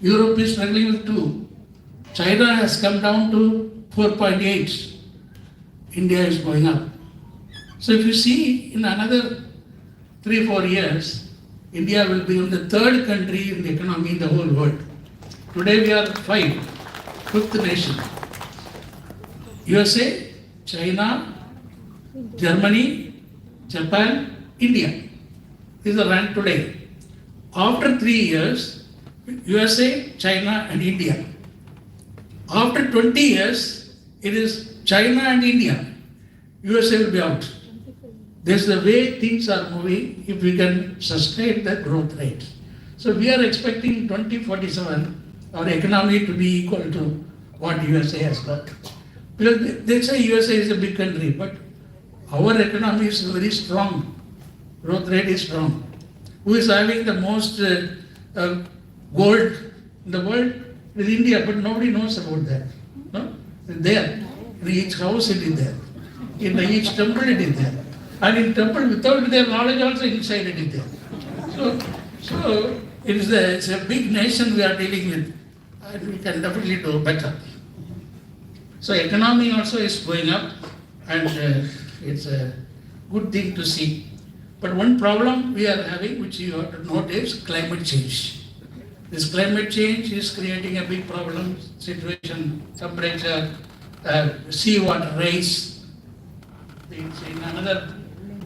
Europe is struggling with 2. China has come down to 4.8. India is going up. So if you see in another 3-4 years, India will become the 3rd country in the economy in the whole world. Today we are 5th nation. USA, China, Germany, Japan, India. These are ranked today. After 3 years, USA, China and India. After 20 years, it is China and India. USA will be out. This is the way things are moving if we can sustain the growth rate. So we are expecting 2047 our economy to be equal to what USA has got. Because they say USA is a big country, but our economy is very strong. Growth rate is strong. Who is having the most gold in the world? It is India, but nobody knows about that. No? It's there. In each house it is there. In each temple it is there. And in temple without their knowledge also inside it is there. So it's a big nation we are dealing with. And we can definitely do better. So economy also is going up and it's a good thing to see. But one problem we are having, which you have to note, is climate change. This climate change is creating a big problem, situation, temperature, seawater rise. In another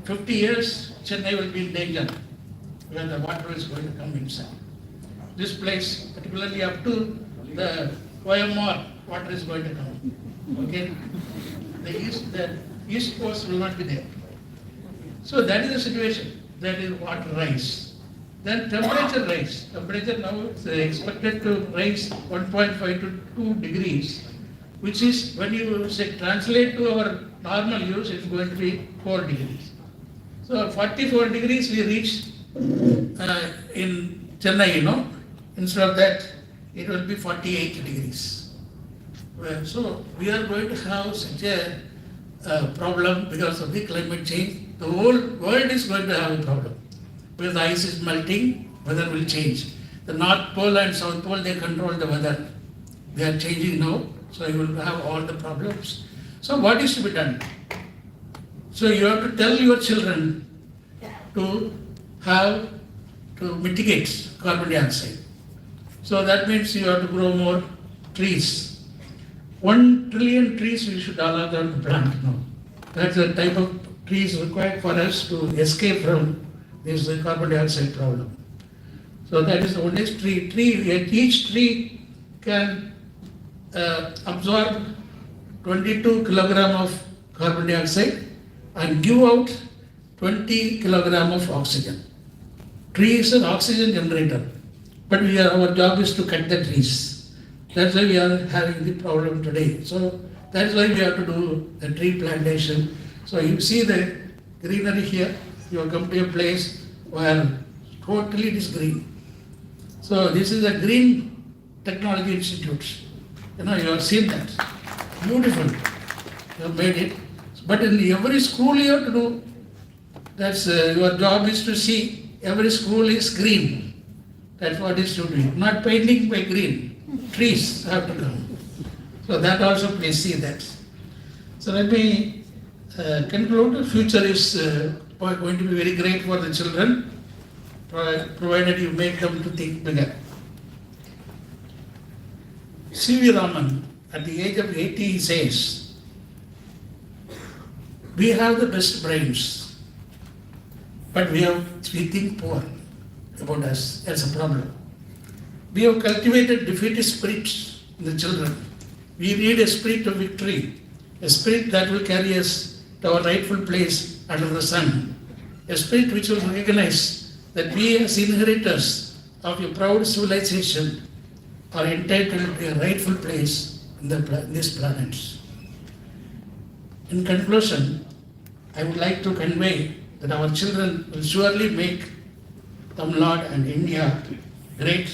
50 years, Chennai will be in danger where the water is going to come inside. This place, particularly up to the Koyamar, water is going to come. Okay? The east coast will not be there. So that is the situation. That is water rise. Then temperature rise. Temperature now is expected to rise 1.5 to 2 degrees, which is when you say translate to our normal use, it's going to be 4 degrees. So 44 degrees we reached in Chennai, Instead of that, it will be 48 degrees. So we are going to have such a problem because of the climate change. The whole world is going to have a problem. Because the ice is melting, weather will change. The North Pole and South Pole, they control the weather. They are changing now, so you will have all the problems. So what is to be done? So you have to tell your children to mitigate carbon dioxide. So that means you have to grow more trees. 1 trillion trees we should all have to plant now. That's the type of trees required for us to escape from this carbon dioxide problem. So that is the only tree. Each tree can absorb 22 kilogram of carbon dioxide and give out 20 kilogram of oxygen. Tree is an oxygen generator, but our job is to cut the trees. That's why we are having the problem today. So that's why we have to do the tree plantation. So you see the greenery here. You have come to a place where totally it is green. So this is a green technology institute. You have seen that. Beautiful. You have made it. But in every school you have to do. That's your job is to see every school is green. That's what is to do. Not painting by green. Trees have to come. So that also please see that. So let me conclude. The future is going to be very great for the children, provided you make them to think bigger. C.V. Raman, at the age of 80, he says, we have the best brains, but we think poor about us. That's a problem. We have cultivated defeatist spirits in the children. We need a spirit of victory, a spirit that will carry us to our rightful place under the sun, a spirit which will recognize that we as inheritors of a proud civilization are entitled to a rightful place in this planet. In conclusion, I would like to convey that our children will surely make Tamil Nadu and India great.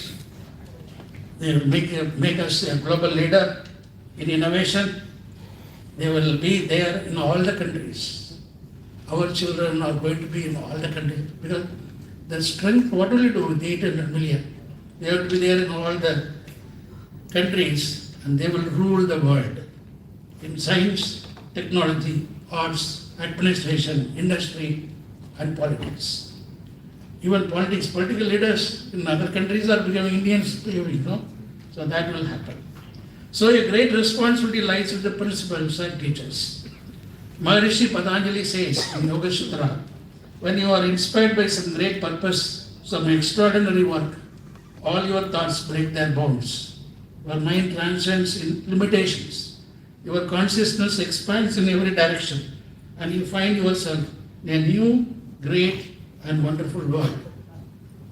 They will make us a global leader in innovation. They will be there in all the countries. Our children are going to be in all the countries because the strength, what will you do with 800 million? They have to be there in all the countries and they will rule the world in science, technology, arts, administration, industry and politics. Even politics, political leaders in other countries are becoming Indians, so that will happen. So a great responsibility lies with the principals and teachers. Maharishi Patanjali says in Yoga Sutra, when you are inspired by some great purpose, some extraordinary work, all your thoughts break their bounds. Your mind transcends in limitations. Your consciousness expands in every direction and you find yourself in a new, great and wonderful world.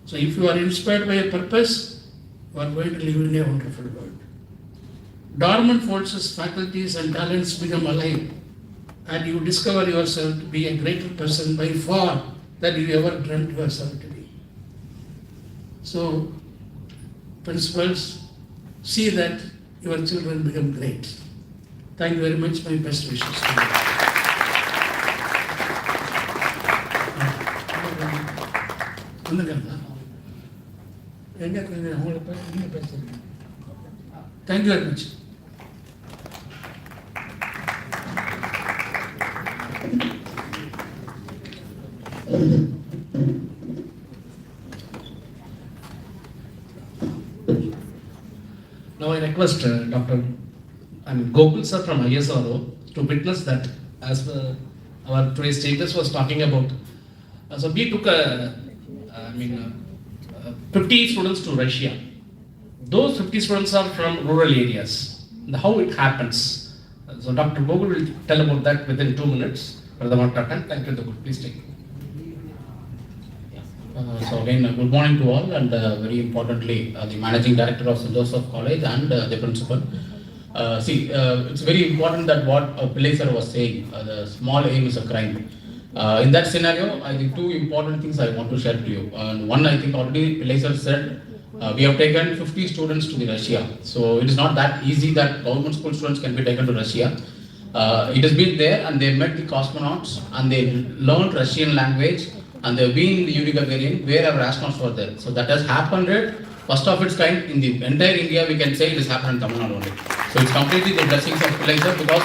So if you are inspired by a purpose, you are going to live in a wonderful world. Dormant forces, faculties and talents become alive and you discover yourself to be a greater person by far than you ever dreamt yourself to be. So, principals, see that your children become great. Thank you very much. My best wishes to you. Thank you very much. Now I request Dr. Gokul sir from ISRO to witness that as our today's status was talking about. So we took 50 students to Russia. Those 50 students are from rural areas. How it happens. So Dr. Gokul will tell about that within 2 minutes. For the amount of time. Thank you, Gokul. Please take it. So again, good morning to all, and very importantly, the Managing Director of St. Joseph College and the Principal. It's very important that what Pillai sir was saying, the small aim is a crime. In that scenario, I think 2 important things I want to share to you. One, I think already Pillai sir said, We have taken 50 students to the Russia. So it is not that easy that government school students can be taken to Russia. It has been there and they met the cosmonauts and they learned Russian language and they've been in the Yuri Gagarin where our astronauts were there. So that has happened first of its kind in the entire India. We can say it has happened in Tamil Nadu only. So it's completely the blessings of Pillai sir because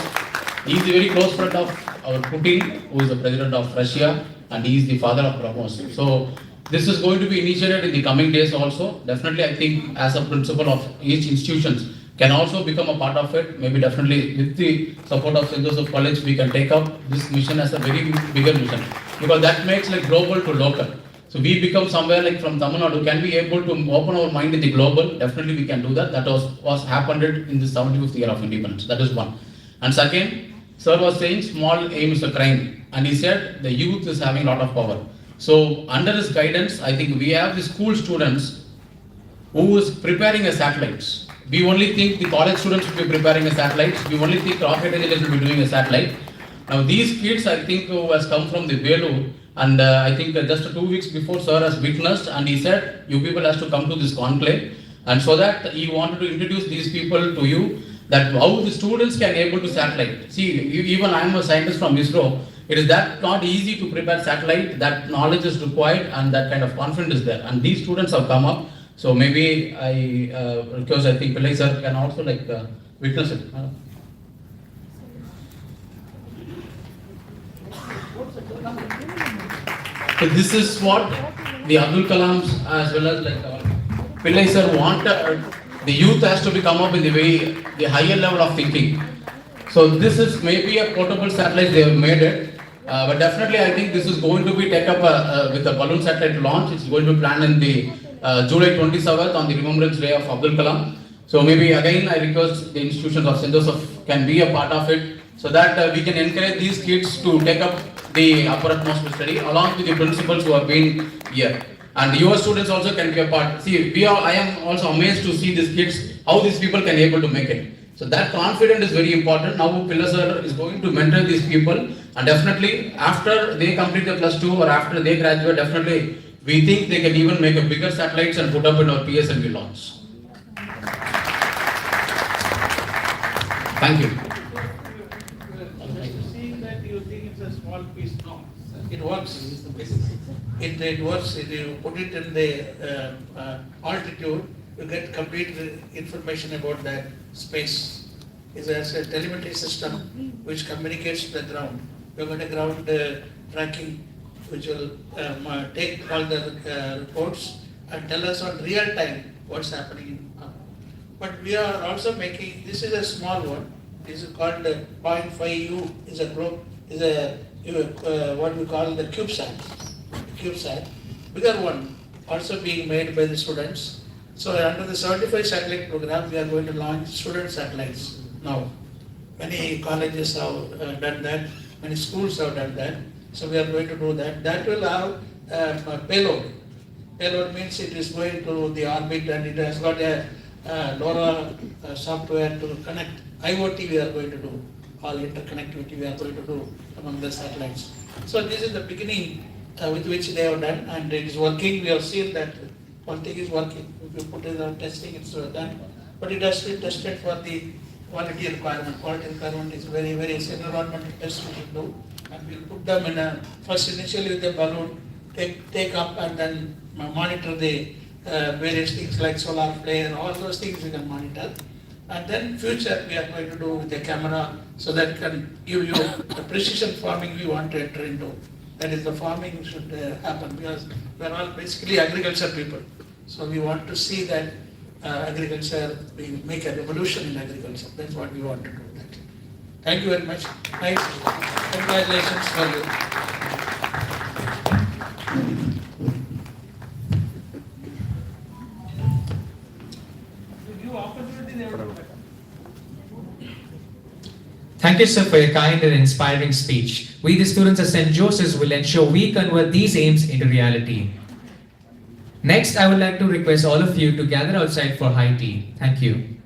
he is a very close friend of our Putin, who is the president of Russia, and he is the father of Brahmos. So this is going to be initiated in the coming days also. Definitely, I think as a principal of each institutions can also become a part of it. Maybe definitely with the support of St. Joseph College, we can take up this mission as a very bigger mission because that makes like global to local. So we become somewhere like from Tamil Nadu, can be able to open our mind in the global? Definitely we can do that. That was happened in the 75th year of independence. That is one. And second, sir was saying small aim is a crime. And he said the youth is having a lot of power. So under his guidance, I think we have the school students who is preparing a satellites. We only think the college students will be preparing a satellites. We only think rocket engineers will be doing a satellite. Now these kids, I think, who has come from the Velu, and I think just 2 weeks before sir has witnessed, and he said, you people has to come to this conclave, and so that he wanted to introduce these people to you, that how the students can able to satellite. See, even I am a scientist from ISRO. It is that not easy to prepare satellite. That knowledge is required, and that kind of confidence is there. And these students have come up. So maybe because I think Pillai sir can also witness it. So this is what the Abdul Kalams as well as Pillai sir wanted. The youth has to be come up in the higher level of thinking. So this is maybe a portable satellite, they have made it. But definitely I think this is going to be take up with a balloon satellite launch. It's going to be planned in the July 27th on the Remembrance Day of Abdul Kalam. So maybe again I request the institutions of St. Joseph can be a part of it so that we can encourage these kids to take up the upper atmosphere study along with the principals who have been here. And your students also can be a part. See, I am also amazed to see these kids, how these people can able to make it. So that confidence is very important. Now Pillai sir is going to mentor these people, and definitely after they complete the +2 or after they graduate, definitely we think they can even make a bigger satellites and put up in our PSLV launch. Thank you. Seeing that you think it's a small piece, no. It works. It works. If you put it in the altitude, you get complete information about that space. It's a telemetry system which communicates to the ground. You got a ground tracking which will take all the reports and tell us on real time what's happening. But we are also making, this is a small one. This is called 0.5U, is a group, is a what we call the CubeSat. Bigger one also being made by the students. So under the certified satellite program, we are going to launch student satellites now. Many colleges have done that, many schools have done that. So we are going to do that. That will have a payload. Payload means it is going to the orbit and it has got a LoRa software to connect. IoT we are going to do. All interconnectivity we are going to do among the satellites. So this is the beginning with which they have done, and it is working. We have seen that one thing is working. If you put it on testing, it's done. But it has to be tested for the quality requirement. Quality requirement is very, very environmental test we should do. And we'll put them in a, first initially with the balloon, take up and then monitor the various things like solar flare, all those things we can monitor. And then future we are going to do with the camera so that can give you the precision farming we want to enter into. That is the farming should happen because we are all basically agriculture people. So we want to see that agriculture, we make a revolution in agriculture. That's what we want to do. Thank you very much. Thanks. Congratulations for you. Thank you, sir, for your kind and inspiring speech. We, the students of St. Joseph's, will ensure we convert these aims into reality. Next, I would like to request all of you to gather outside for high tea. Thank you.